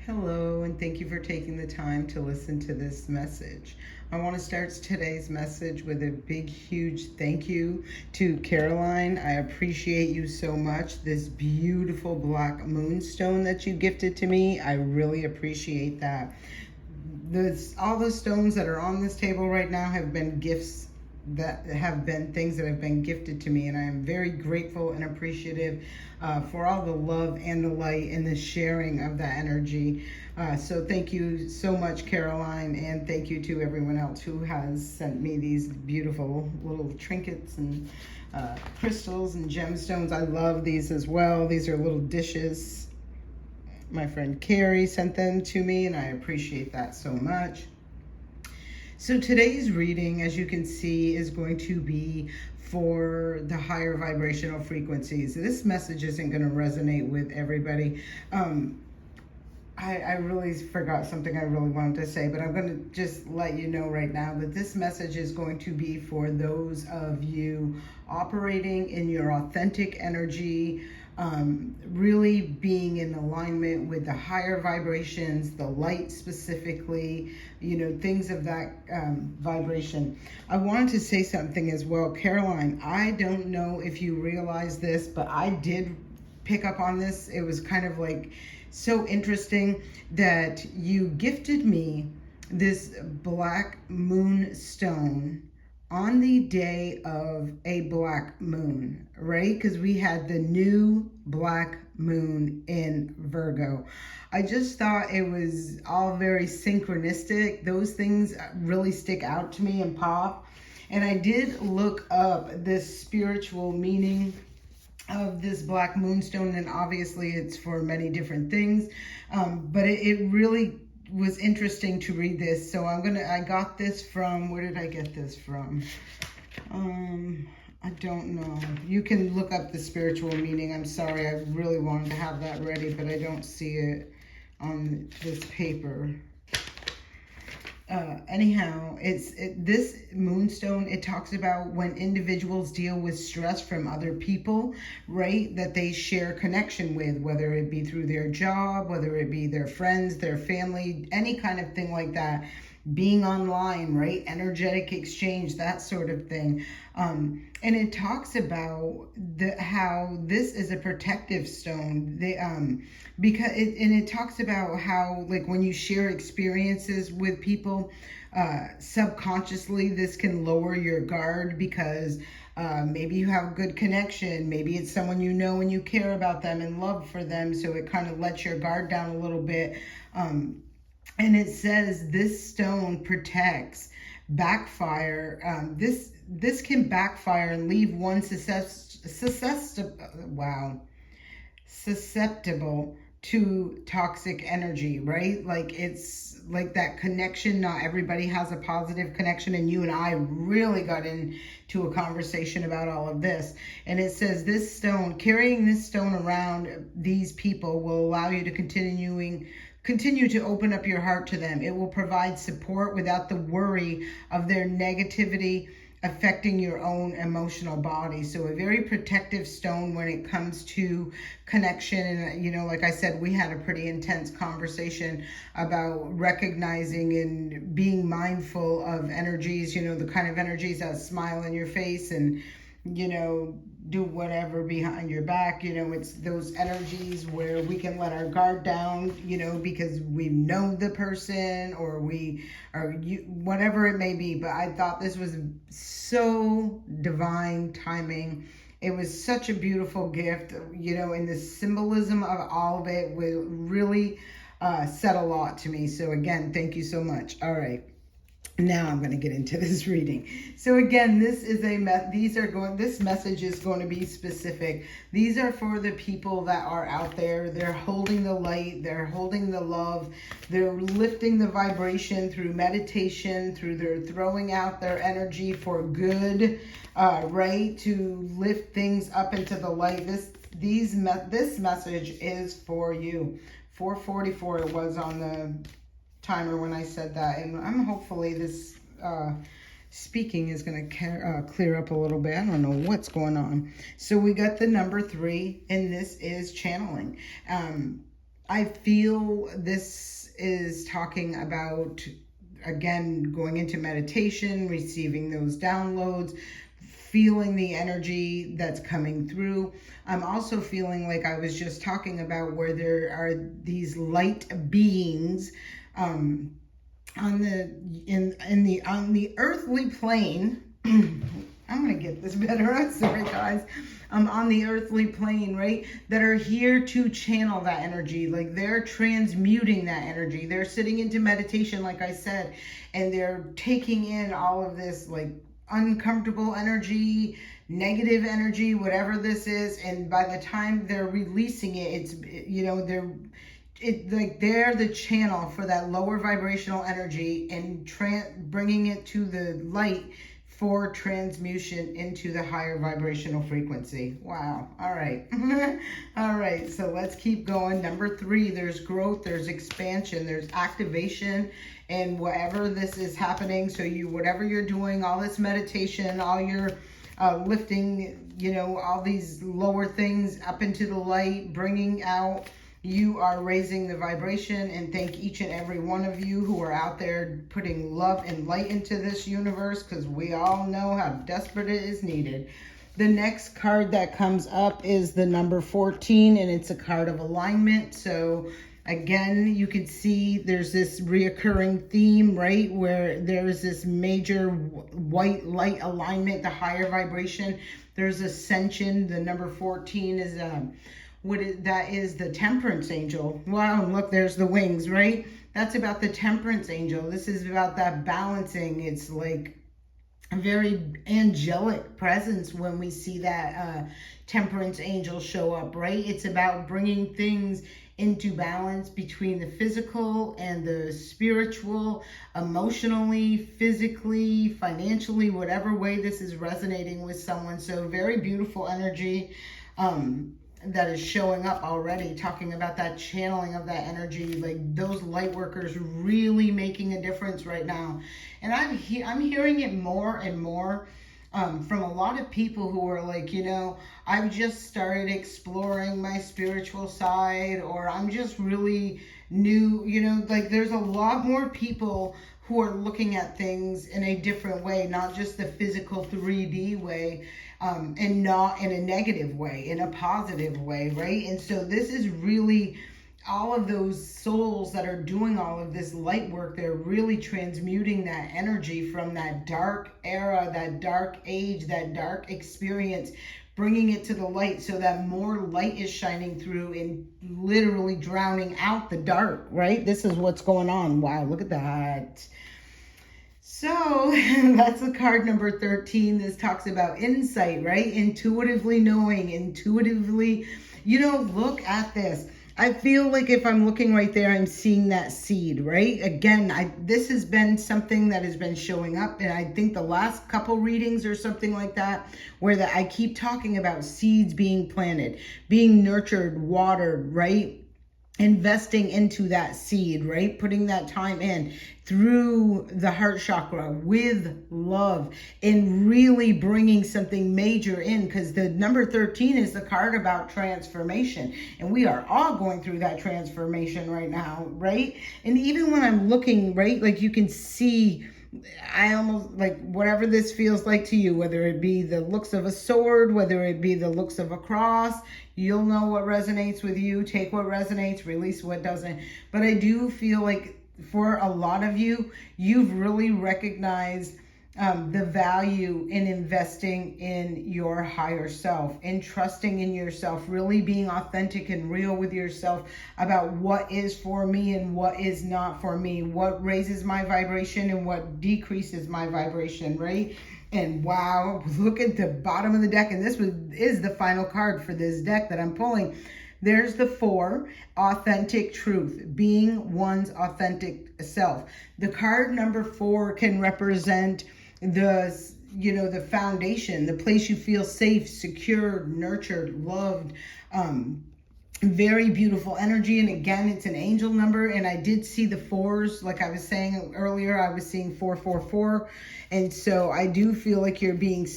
Hello, and thank you for taking the time to listen to this message. I want to start today's message with a big, huge thank you to Caroline. I appreciate you so much. This beautiful black moonstone that you gifted to me, I really appreciate that. All the stones that are on this table right now have been gifts that have been things that have been gifted to me, and I am very grateful and appreciative for all the love and the light and the sharing of that energy. So thank you so much, Caroline, and thank you to everyone else who has sent me these beautiful little trinkets and crystals and gemstones. I love these as well. These are little dishes. My friend Carrie sent them to me, and I appreciate that so much. So today's reading, as you can see, is going to be for the higher vibrational frequencies. This message isn't going to resonate with everybody. I really forgot something I really wanted to say, but I'm going to just let you know right now that this message is going to be for those of you operating in your authentic energy, really being in alignment with the higher vibrations, the light specifically, things of that vibration. I wanted to say something as well. Caroline, I don't know if you realize this, but I did pick up on this. It was kind of like so interesting that you gifted me this black moon stone on the day of a black moon, right? Because we had the new black moon in Virgo. I just thought it was all very synchronistic. Those things really stick out to me and pop. And I did look up this spiritual meaning of this black moonstone, and obviously it's for many different things, but it really was interesting to read this. So I got this from, where did I get this from? I don't know. You can look up the spiritual meaning. I'm sorry, I really wanted to have that ready, but I don't see it on this paper. Anyhow, this moonstone, it talks about when individuals deal with stress from other people, right, that they share connection with, whether it be through their job, whether it be their friends, their family, any kind of thing like that, being online, right, energetic exchange, that sort of thing. And it talks about how this is a protective stone. It talks about how, like, when you share experiences with people, subconsciously this can lower your guard because maybe you have a good connection, maybe it's someone you know and you care about them and love for them, so it kind of lets your guard down a little bit. And it says this stone protects backfire. This can backfire and leave one susceptible to toxic energy, right? Like, it's like that connection. Not everybody has a positive connection, and you and I really got into a conversation about all of this. And it says carrying this stone around these people will allow you to continue to open up your heart to them. It will provide support without the worry of their negativity affecting your own emotional body. So a very protective stone when it comes to connection. And like I said, we had a pretty intense conversation about recognizing and being mindful of energies, the kind of energies that smile in your face and do whatever behind your back. It's those energies where we can let our guard down, because we know the person, or whatever it may be. But I thought this was so divine timing. It was such a beautiful gift, and the symbolism of all of it will really said a lot to me. So again, thank you so much. All right. Now I'm going to get into this reading. So again, this message is going to be specific. These are for the people that are out there. They're holding the light, they're holding the love, they're lifting the vibration through meditation, through their throwing out their energy for good, right? To lift things up into the light. This message is for you. 4:44 it was on the timer when I said that, and I'm hopefully this speaking is going to clear up a little bit. I don't know what's going on. So we got the number 3, and this is channeling. I feel this is talking about, again, going into meditation, receiving those downloads, feeling the energy that's coming through. I'm also feeling like I was just talking about, where there are these light beings on the earthly plane. I'm gonna get this better. I'm sorry, guys. On the earthly plane, right? That are here to channel that energy. Like, they're transmuting that energy. They're sitting into meditation, like I said, and they're taking in all of this, like, uncomfortable energy, negative energy, whatever this is. And by the time they're releasing it, it's, they're the channel for that lower vibrational energy, and bringing it to the light for transmutation into the higher vibrational frequency. Wow. All right. All right. So let's keep going. Number 3, there's growth, there's expansion, there's activation, and whatever this is happening. So whatever you're doing, all this meditation, all your lifting, all these lower things up into the light, bringing out, you are raising the vibration. And thank each and every one of you who are out there putting love and light into this universe, because we all know how desperate it is needed. The next card that comes up is the number 14, and it's a card of alignment. So again, you can see there's this reoccurring theme, right? Where there's this major white light alignment, the higher vibration. There's ascension. The number 14 is that is the temperance angel. Wow, look, there's the wings, right? That's about the temperance angel. This is about that balancing. It's like a very angelic presence when we see that temperance angel show up, right? It's about bringing things into balance between the physical and the spiritual, emotionally, physically, financially, whatever way this is resonating with someone. So very beautiful energy that is showing up already, talking about that channeling of that energy, like those light workers really making a difference right now. And I'm hearing it more and more from a lot of people who are like, I've just started exploring my spiritual side, or I'm just really new, like there's a lot more people who are looking at things in a different way, not just the physical 3D way, and not in a negative way, in a positive way, right? And so this is really all of those souls that are doing all of this light work. They're really transmuting that energy from that dark era, that dark age, that dark experience, bringing it to the light so that more light is shining through and literally drowning out the dark, right? This is what's going on. Wow, look at that. So that's the card number 13. This talks about insight, right? Intuitively knowing, intuitively, look at this. I feel like if I'm looking right there, I'm seeing that seed, right? Again, this has been something that has been showing up, and I think the last couple readings or something like that, where I keep talking about seeds being planted, being nurtured, watered, right? Investing into that seed, right? Putting that time in through the heart chakra with love, and really bringing something major in, because the number 13 is the card about transformation, and we are all going through that transformation right now, right? And even when I'm looking, right, like you can see, I almost like whatever this feels like to you, whether it be the looks of a sword, whether it be the looks of a cross, you'll know what resonates with you. Take what resonates, release what doesn't. But I do feel like for a lot of you, you've really recognized the value in investing in your higher self, in trusting in yourself, really being authentic and real with yourself about what is for me and what is not for me, what raises my vibration and what decreases my vibration, right? And wow, look at the bottom of the deck, and this is the final card for this deck that I'm pulling. There's the 4, authentic truth, being one's authentic self. The card number 4 can represent the foundation, the place you feel safe, secure, nurtured, loved, very beautiful energy. And again, it's an angel number, and I did see the 4s, like I was saying earlier. I was seeing 444, and so I do feel like you're being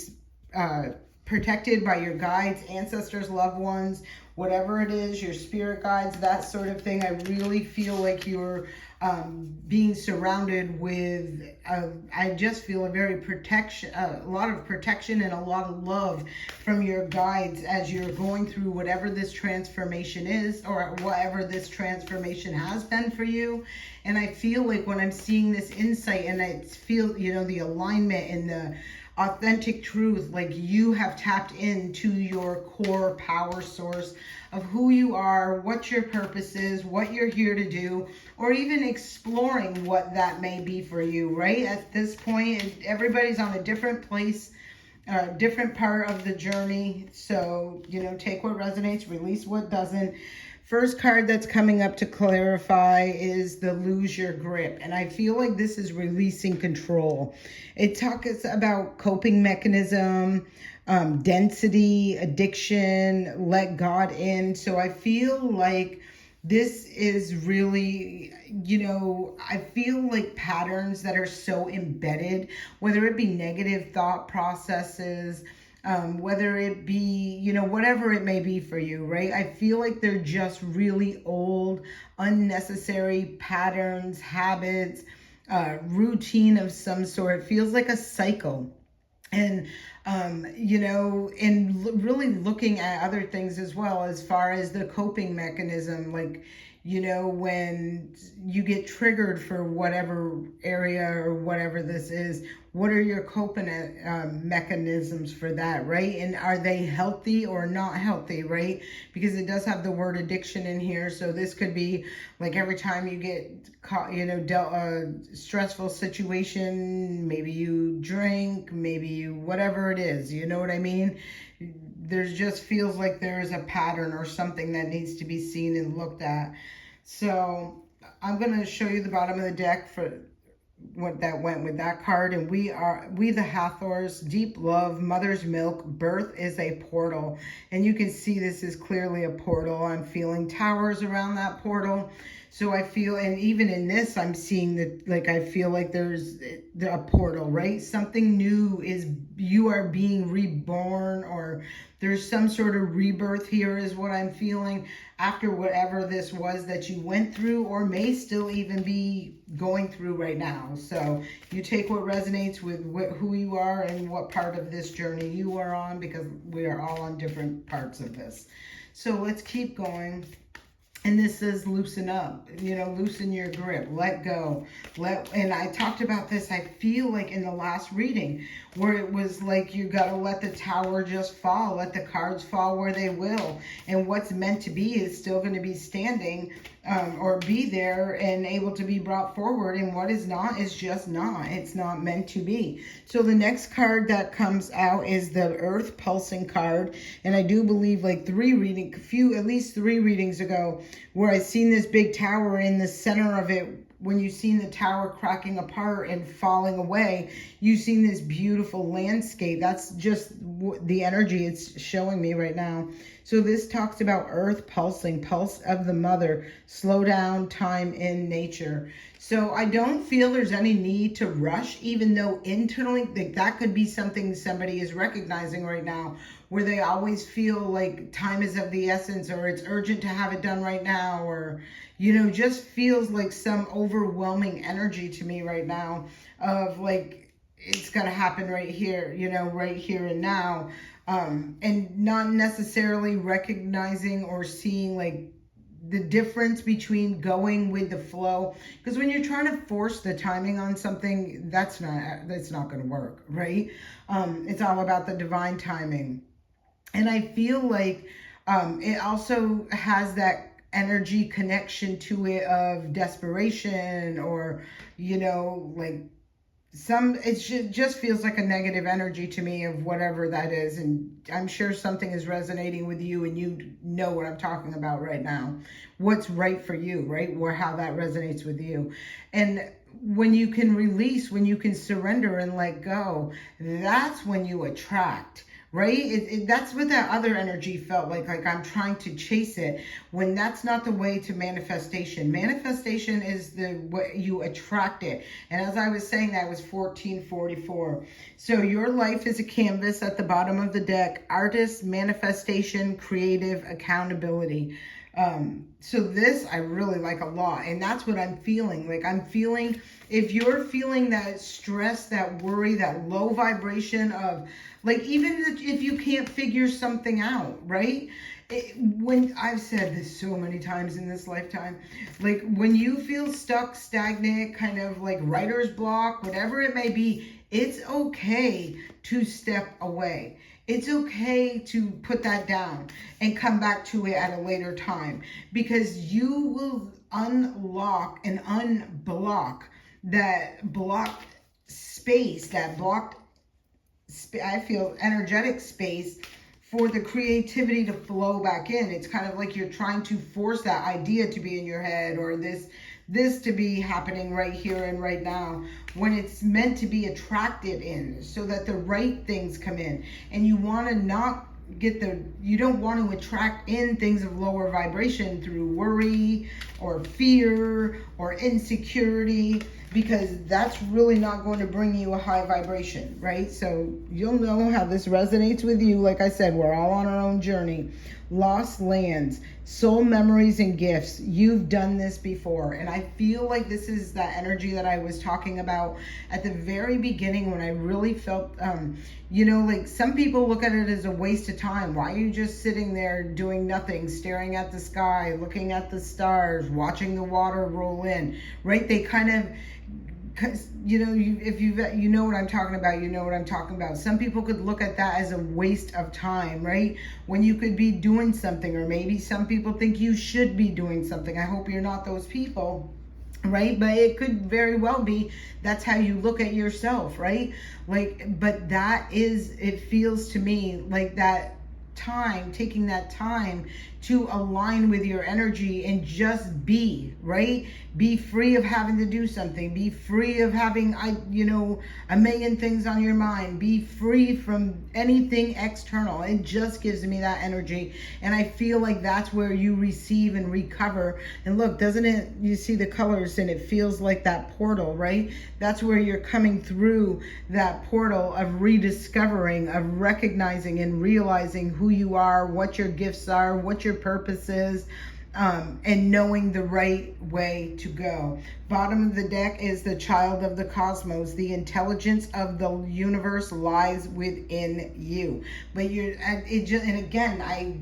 protected by your guides, ancestors, loved ones, whatever it is, your spirit guides, that sort of thing. I really feel like you're being surrounded with, I just feel a lot of protection and a lot of love from your guides as you're going through whatever this transformation is, or whatever this transformation has been for you. And I feel like when I'm seeing this insight, and I feel, you know, the alignment and the authentic truth, like you have tapped into your core power source of who you are, what your purpose is, what you're here to do, or even exploring what that may be for you, right? At this point, everybody's on a different place, different part of the journey. So, you know, take what resonates, release what doesn't. First card that's coming up to clarify is the lose your grip. And I feel like this is releasing control. It talks about coping mechanism, density, addiction, let God in. So I feel like this is really, you know, I feel like patterns that are so embedded, whether it be negative thought processes, whether it be, you know, whatever it may be for you, right? I feel like they're just really old, unnecessary patterns, habits, routine of some sort. It feels like a cycle. And, you know, and really looking at other things as well, as far as the coping mechanism, like, you know, when you get triggered for whatever area or whatever this is, what are your coping mechanisms for that, right? And are they healthy or not healthy, right? Because it does have the word addiction in here. So this could be like every time you get caught, you know, dealt a stressful situation, maybe you drink, maybe you, whatever it is, you know what I mean? There's just feels like there is a pattern or something that needs to be seen and looked at. So I'm going to show you the bottom of the deck for what that went with that card. And we the Hathors, deep love, mother's milk, birth is a portal. And you can see this is clearly a portal. I'm feeling towers around that portal. So I feel, and even in this, I'm seeing that, like, I feel like there's a portal, right? Something new is, you are being reborn, or there's some sort of rebirth here is what I'm feeling after whatever this was that you went through, or may still even be going through right now. So you take what resonates with who you are and what part of this journey you are on, because we are all on different parts of this. So let's keep going. And this says loosen up, you know, loosen your grip, let go. And I talked about this, I feel like in the last reading, where it was like you got to let the tower just fall, let the cards fall where they will. And what's meant to be is still going to be standing, or be there and able to be brought forward. And what is not is just not. It's not meant to be. So the next card that comes out is the Earth Pulsing card. And I do believe like at least three readings ago, where I seen this big tower in the center of it. When you've seen the tower cracking apart and falling away, you've seen this beautiful landscape. That's just the energy it's showing me right now. So this talks about earth pulsing, pulse of the mother, slow down, time in nature. So I don't feel there's any need to rush, even though internally that could be something somebody is recognizing right now, where they always feel like time is of the essence, or it's urgent to have it done right now, or, you know, just feels like some overwhelming energy to me right now of like, it's going to happen right here, you know, right here and now. And not necessarily recognizing or seeing like the difference between going with the flow, because when you're trying to force the timing on something, that's not going to work, right? It's all about the divine timing. And I feel like it also has that energy connection to it of desperation, or, you know, like it just feels like a negative energy to me of whatever that is. And I'm sure something is resonating with you, and you know what I'm talking about right now, what's right for you, right? Or how that resonates with you. And when you can release, when you can surrender and let go, that's when you attract, right? That's what that other energy felt like I'm trying to chase it, when that's not the way to manifestation. Manifestation is the what you attract it. And as I was saying, that was 1444. So your life is a canvas at the bottom of the deck: artist, manifestation, creative, accountability. So this I really like a lot, and that's what I'm feeling. Like, I'm feeling, if you're feeling that stress, that worry, that low vibration of, like, even if you can't figure something out, right? When I've said this so many times in this lifetime, like, when you feel stuck, stagnant, kind of like writer's block, whatever it may be, it's okay to step away. It's okay to put that down and come back to it at a later time, because you will unlock and unblock that blocked space, that blocked, I feel, energetic space for the creativity to flow back in. It's kind of like you're trying to force that idea to be in your head, or this to be happening right here and right now, when it's meant to be attracted in, so that the right things come in. And you want to not you don't want to attract in things of lower vibration through worry or fear or insecurity, because that's really not going to bring you a high vibration, right? So you'll know how this resonates with you. Like I said, we're all on our own journey. Lost lands, soul memories and gifts. You've done this before. And I feel like this is that energy that I was talking about at the very beginning, when I really felt, like, some people look at it as a waste of time. Why are you just sitting there doing nothing, staring at the sky, looking at the stars, watching the water roll in, right? They kind of, because if you know what I'm talking about, you know what I'm talking about. Some people could look at that as a waste of time, right? When you could be doing something, or maybe some people think you should be doing something. I hope you're not those people, right? But it could very well be that's how you look at yourself, right? Like, but that is, it feels to me like that time, taking that time to align with your energy and just be, right? Be free of having to do something. Be free of having, a million things on your mind. Be free from anything external. It just gives me that energy. And I feel like that's where you receive and recover. And look, doesn't it, you see the colors, and it feels like that portal, right? That's where you're coming through that portal of rediscovering, of recognizing and realizing who you are, what your gifts are, what your purpose is, and knowing the right way to go. Bottom of the deck is the child of the cosmos. The intelligence of the universe lies within you. But and again, I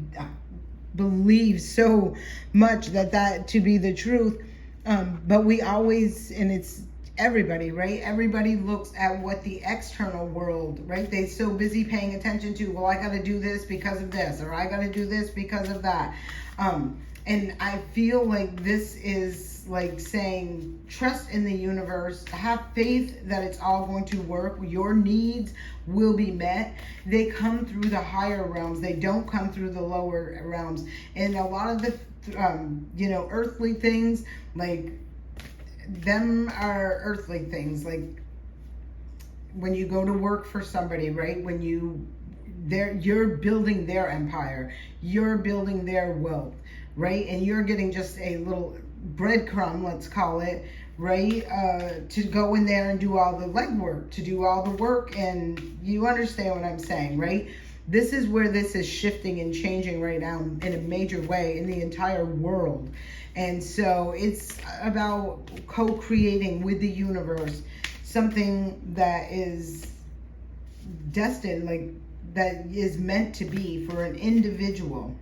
believe so much that to be the truth. But we always, and it's everybody, right? Everybody looks at what the external world, right? They're so busy paying attention to, well, I got to do this because of this, or I got to do this because of that. And I feel like this is like saying, trust in the universe, have faith that it's all going to work. Your needs will be met. They come through the higher realms. They don't come through the lower realms. And a lot of the, earthly things, like, them are earthly things. Like, when you go to work for somebody, right? When you're building their empire, you're building their wealth, right? And you're getting just a little breadcrumb, let's call it, right? To go in there and do all the legwork, to do all the work. And you understand what I'm saying, right? This is where this is shifting and changing right now in a major way in the entire world. And so it's about co-creating with the universe something that is destined, like, that is meant to be for an individual.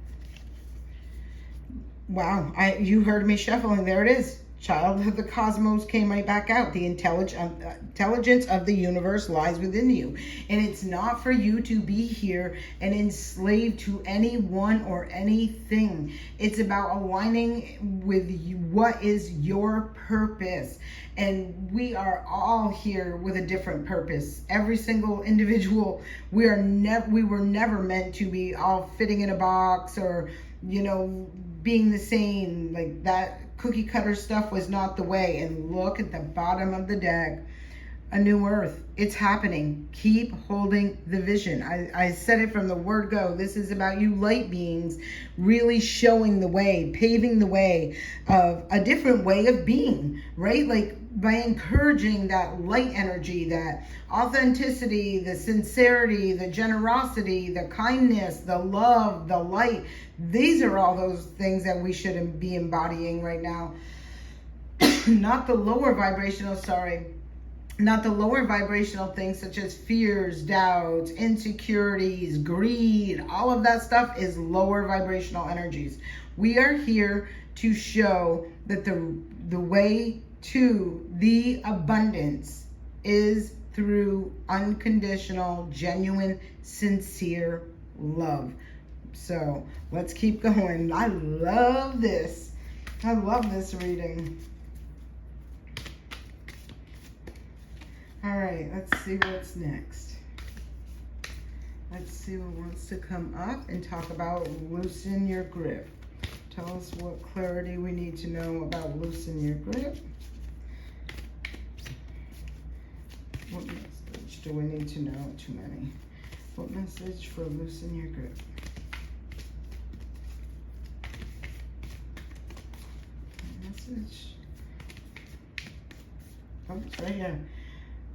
Wow, you heard me shuffling. There it is. Child of the cosmos came right back out. The intelligence of the universe lies within you. And it's not for you to be here and enslaved to anyone or anything. It's about aligning with what is your purpose. And we are all here with a different purpose. Every single individual, we were never meant to be all fitting in a box, or, being the same. Like, that cookie cutter stuff was not the way. And look at the bottom of the deck. a new earth. It's happening. Keep holding the vision. I said it from the word go. This is about you light beings really showing the way, paving the way of a different way of being, right? Like by encouraging that light energy, that authenticity, the sincerity, the generosity, the kindness, the love, the light. These are all those things that we should be embodying right now. Not the lower vibrational, not the lower vibrational things such as fears, doubts, insecurities, greed. All of that stuff is lower vibrational energies. We are here to show that the way to the abundance is through unconditional, genuine, sincere love. So let's keep going. I love this. I love this reading. All right, let's see what's next. Let's see what wants to come up and talk about loosen your grip. Tell us what clarity we need to know about loosen your grip. What message do we need to know? Too many. What message for loosen your grip? Message. Oh, it's right here.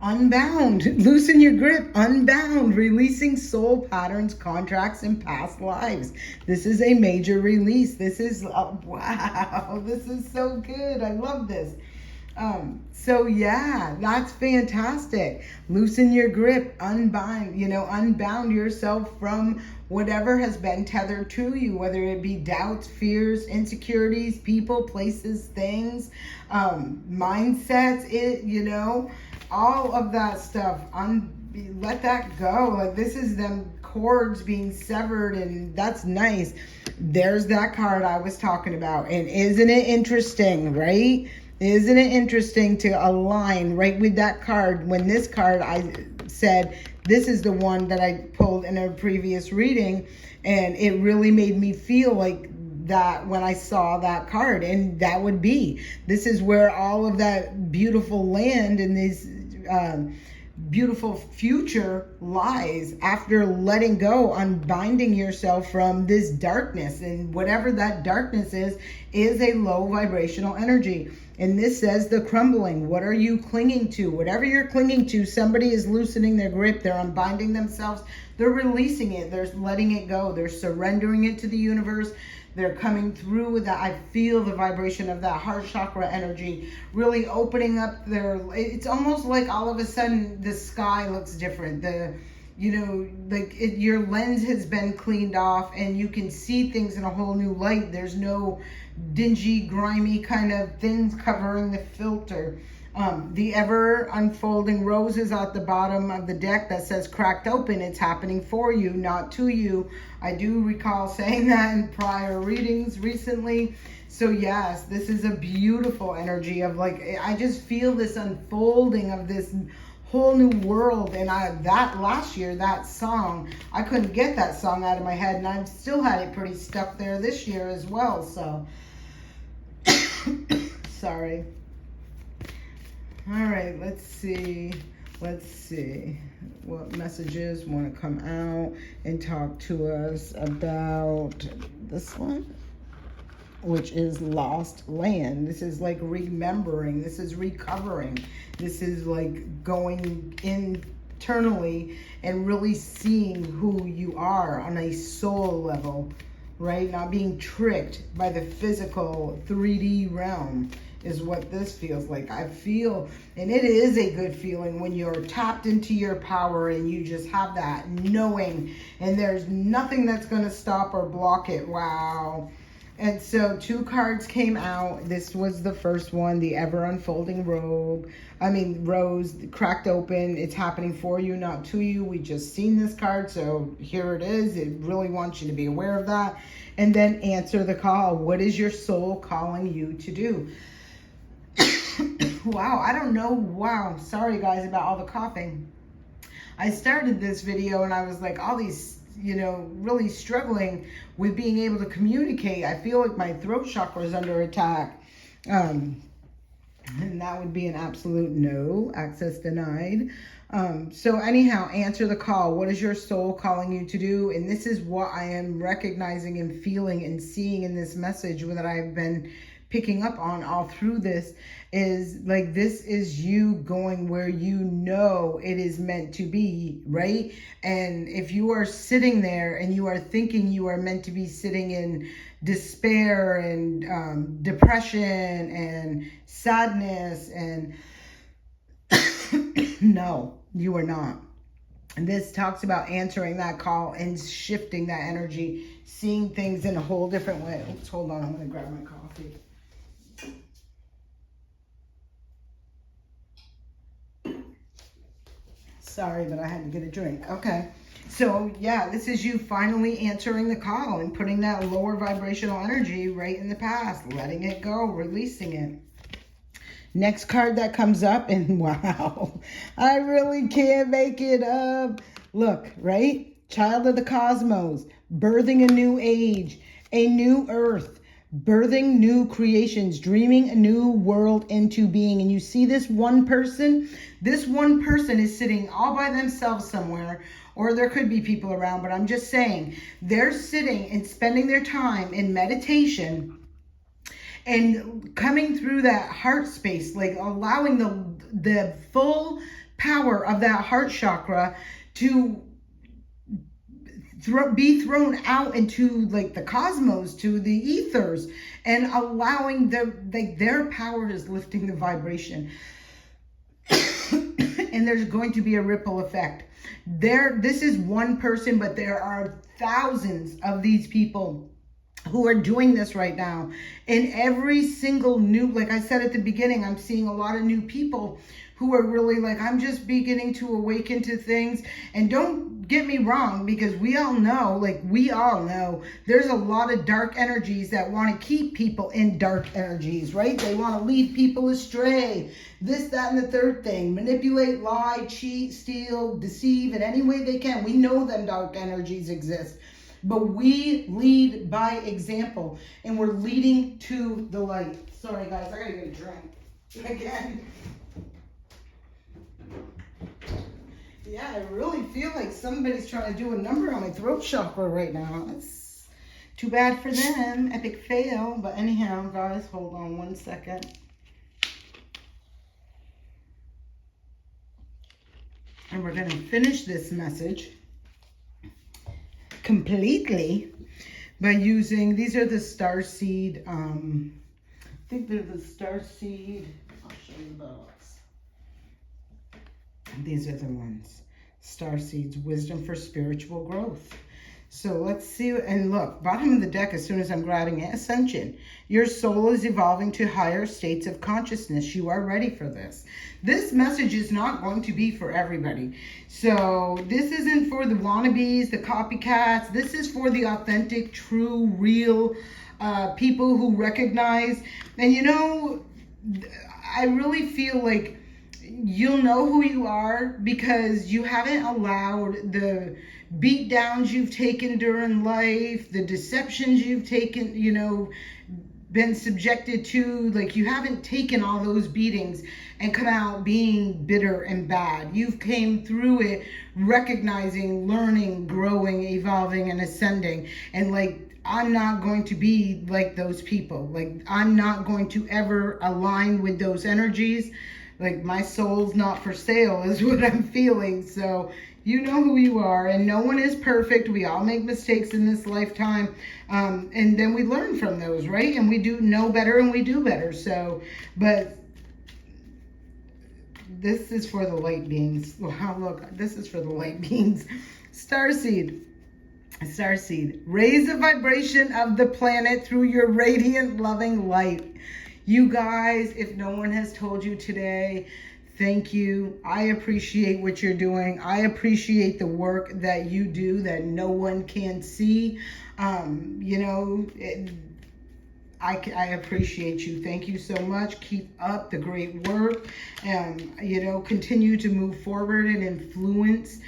Unbound. Loosen your grip. Unbound. Releasing soul patterns, contracts, and past lives. This is a major release. This is, wow, this is so good. I love this. So yeah, that's fantastic. Loosen your grip, unbind, unbound yourself from whatever has been tethered to you, whether it be doubts, fears, insecurities, people, places, things, mindsets, all of that stuff. Let that go. Like this is them cords being severed, and that's nice. There's that card I was talking about. And isn't it interesting, right? Isn't it interesting to align right with that card? When this card, I said, this is the one that I pulled in a previous reading, and it really made me feel like that when I saw that card. And that would be, this is where all of that beautiful land and these beautiful future lies after letting go, unbinding yourself from this darkness. And whatever that darkness is a low vibrational energy. And this says the crumbling. What are you clinging to? Whatever you're clinging to, somebody is loosening their grip. They're unbinding themselves. They're releasing it. They're letting it go. They're surrendering it to the universe. They're coming through with that. I feel the vibration of that heart chakra energy really opening up it's almost like all of a sudden the sky looks different. Your lens has been cleaned off and you can see things in a whole new light. There's no dingy, grimy kind of things covering the filter. The ever unfolding roses at the bottom of the deck that says cracked open. It's happening for you, not to you. I do recall saying that in prior readings recently. So yes, this is a beautiful energy of I just feel this unfolding of this whole new world. And that last year, that song, I couldn't get that song out of my head, and I've still had it pretty stuck there this year as well. So sorry. All right, let's see what messages want to come out and talk to us about this one, which is lost land. This is like remembering. This is recovering. This is like going internally and really seeing who you are on a soul level, right? Not being tricked by the physical 3D realm is what this feels like. I feel, and it is a good feeling when you're tapped into your power and you just have that knowing, and there's nothing that's going to stop or block it. Wow. And so 2 cards came out. This was the first one, the ever unfolding rose, cracked open. It's happening for you, not to you. We just seen this card, so here it is. It really wants you to be aware of that. And then answer the call. What is your soul calling you to do? Wow, I don't know. Wow, sorry guys about all the coughing. I started this video and I was like, all these, really struggling with being able to communicate. I feel like my throat chakra is under attack. And that would be an absolute no, access denied. So anyhow, answer the call. What is your soul calling you to do? And this is what I am recognizing and feeling and seeing in this message that I've been picking up on all through this, is like, this is you going where you know it is meant to be, right? And if you are sitting there and you are thinking you are meant to be sitting in despair and depression and sadness, and no, you are not. And this talks about answering that call and shifting that energy, seeing things in a whole different way. Oops, hold on, I'm going to grab my coffee. Sorry, but I had to get a drink. Okay. So yeah, this is you finally answering the call and putting that lower vibrational energy right in the past, letting it go, releasing it. Next card that comes up, and wow, I really can't make it up. Look, right? Child of the cosmos, birthing a new age, a new earth, birthing new creations, dreaming a new world into being. And you see this one person is sitting all by themselves somewhere, or there could be people around, but I'm just saying, they're sitting and spending their time in meditation and coming through that heart space, like allowing the full power of that heart chakra to be thrown out into like the cosmos, to the ethers, and allowing their power is lifting the vibration. And there's going to be a ripple effect. This is one person, but there are thousands of these people who are doing this right now. And every single new, like I said at the beginning, I'm seeing a lot of new people who are really like, I'm just beginning to awaken to things. And don't get me wrong, because we all know there's a lot of dark energies that want to keep people in dark energies, right? They want to lead people astray, this, that, and the third thing, manipulate, lie, cheat, steal, deceive in any way they can. We know them dark energies exist. But we lead by example, and we're leading to the light. Sorry, guys, I gotta get a drink again. Yeah, I really feel like somebody's trying to do a number on my throat chakra right now. It's too bad for them. Epic fail. But anyhow, guys, hold on one second. And we're going to finish this message completely by using, these are the starseed, I think they're the starseed, I'll show you the box. These are the ones, starseeds, wisdom for spiritual growth. So let's see, and look, bottom of the deck, as soon as I'm grabbing it, ascension. Your soul is evolving to higher states of consciousness. You are ready for this. This message is not going to be for everybody. So this isn't for the wannabes, the copycats. This is for the authentic, true, real people who recognize. And you know, I really feel like you'll know who you are because you haven't allowed the beat downs you've taken during life, the deceptions you've taken, you know, been subjected to. Like, you haven't taken all those beatings and come out being bitter and bad. You've came through it recognizing, learning, growing, evolving, and ascending. And like, I'm not going to be like those people. Like, I'm not going to ever align with those energies. Like, my soul's not for sale is what I'm feeling. So you know who you are, and no one is perfect. We all make mistakes in this lifetime, and then we learn from those, right? And we do know better, and we do better. So, but this is for the light beings. Wow, look, this is for the light beings. Starseed. Starseed. Raise the vibration of the planet through your radiant, loving light. You guys, if no one has told you today, thank you. I appreciate what you're doing. I appreciate the work that you do that no one can see. You know, I appreciate you. Thank you so much. Keep up the great work. You know, continue to move forward and influence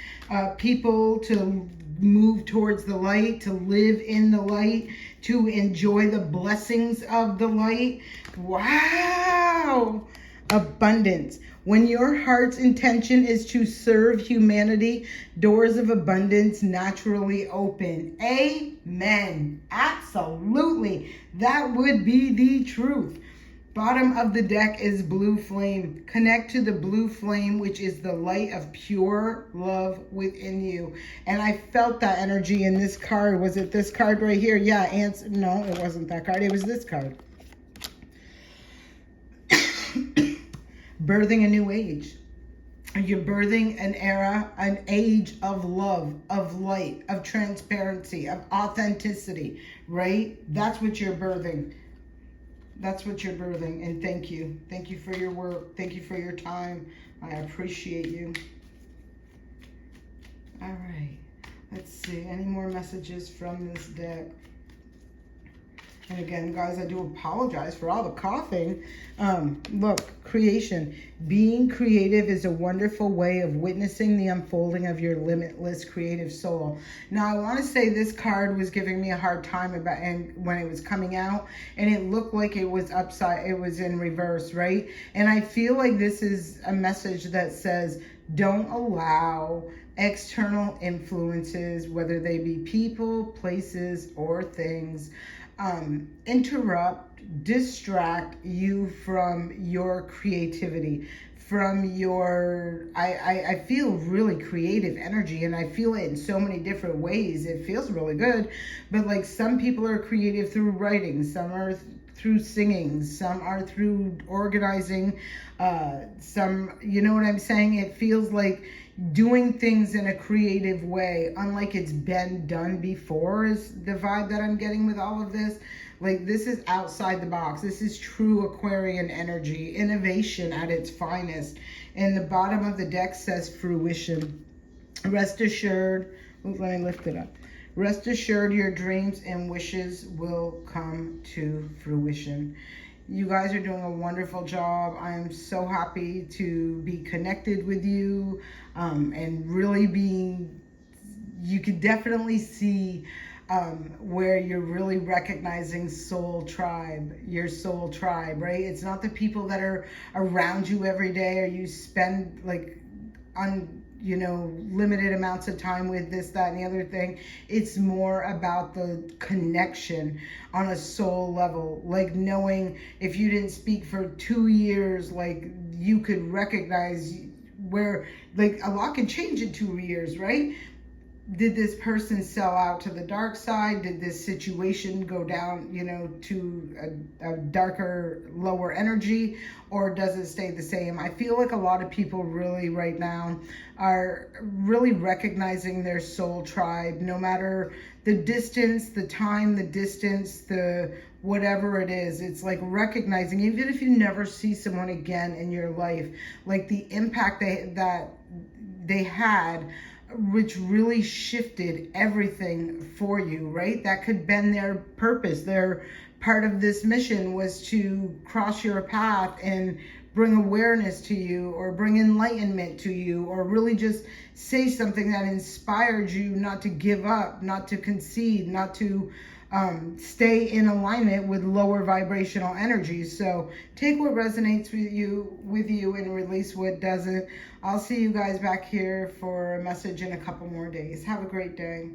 people to move towards the light, to live in the light, to enjoy the blessings of the light. Wow. abundance. When your heart's intention is to serve humanity, doors of abundance naturally open. Amen. Absolutely. That would be the truth. Bottom of the deck is blue flame. Connect to the blue flame, which is the light of pure love within you. And I felt that energy in this card. Was it this card right here? Yeah, no, it wasn't that card. It was this card. Birthing a new age. You're birthing an era, an age of love, of light, of transparency, of authenticity, right? That's what you're birthing. That's what you're birthing. And thank you. Thank you for your work. Thank you for your time. I appreciate you. All right. Let's see. Any more messages from this deck? And again, guys, I do apologize for all the coughing. Look, creation. Being creative is a wonderful way of witnessing the unfolding of your limitless creative soul. Now, I want to say this card was giving me a hard time about, and when it was coming out, and it looked like it was upside, it was in reverse, right? And I feel like this is a message that says, don't allow external influences, whether they be people, places, or things, interrupt, distract you from your creativity, from your, I feel really creative energy, and I feel it in so many different ways. It feels really good, but like some people are creative through writing, some are through singing, some are through organizing, some, you know what I'm saying? It feels like doing things in a creative way, unlike it's been done before, is the vibe that I'm getting with all of this. Like, this is outside the box. This is true Aquarian energy, innovation at its finest. And the bottom of the deck says fruition. Rest assured, let me lift it up. Rest assured your dreams and wishes will come to fruition. You guys are doing a wonderful job. I am so happy to be connected with you, and really being, you could definitely see where you're really recognizing soul tribe, your soul tribe, right? It's not the people that are around you every day, or you spend like limited amounts of time with, this, that, and the other thing. It's more about the connection on a soul level, like knowing if you didn't speak for 2 years, like you could recognize where, like, a lot can change in 2 years, right? Did this person sell out to the dark side? Did this situation go down, to a darker, lower energy? Or does it stay the same? I feel like a lot of people really right now are really recognizing their soul tribe, no matter the distance, the time, the distance, the whatever it is. It's like recognizing, even if you never see someone again in your life, like the impact that they had, which really shifted everything for you, right? That could been their purpose. Their part of this mission was to cross your path and bring awareness to you, or bring enlightenment to you, or really just say something that inspired you not to give up, not to concede, not to stay in alignment with lower vibrational energies. So take what resonates with you and release what doesn't. I'll see you guys back here for a message in a couple more days. Have a great day.